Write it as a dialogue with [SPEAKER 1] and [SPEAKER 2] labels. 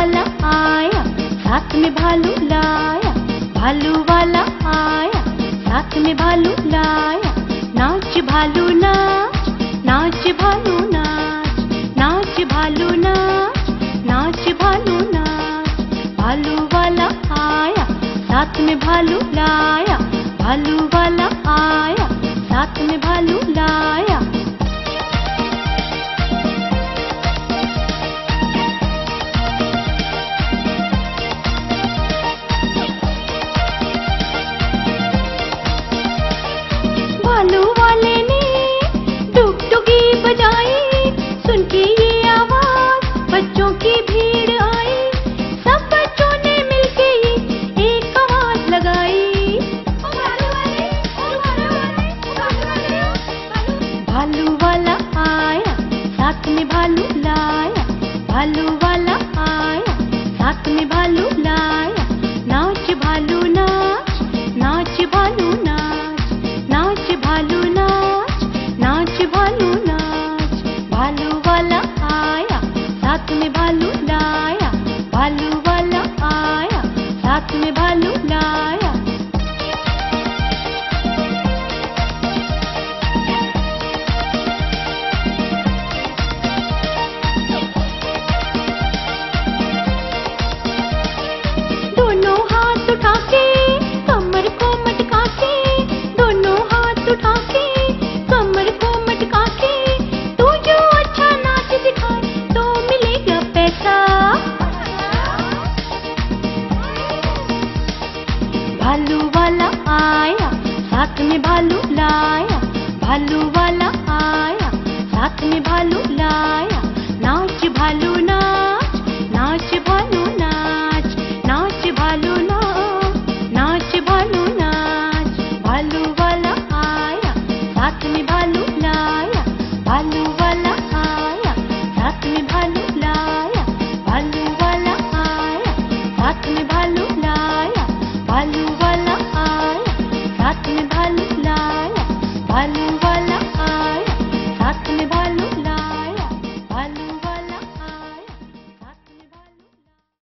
[SPEAKER 1] वाला आया, साथ में भालू लाया। भालू वाला आया, साथ में भालू लाया। नाच भालू नाच, नाच भालू नाच, नाच भालू नाच, नाच भालू नाच। भालू वाला आया, साथ में भालू लाया। भालू वाला आया, साथ में भालू लाया। भालू वाले ने डुगडुगी बजाई, सुन के ये आवाज बच्चों की भीड़ आई। सब बच्चों ने मिलके एक आवाज लगाई, भालू वाला आया, साथ में भालू लाया। भालू वाला आया, साथ में भालू लाया। नाच भालू नाच, नाच भालू नाच, नाच भालू नाच, नाच भालू नाच। भालू वाला आया, साथ में भालू लाया। भालू वाला आया, साथ में भालू लाया। दोनों हाथ उठा के कमर को मटका के, दोनों हाथ उठा के कमर को मटका के। तू जो अच्छा नाच दिखाए तो मिलेगा पैसा। भालू वाला आया, साथ में भालू लाया। भालू वाला आया, साथ में भालू लाया। नाच भालू नाच, नाच भालू नाच।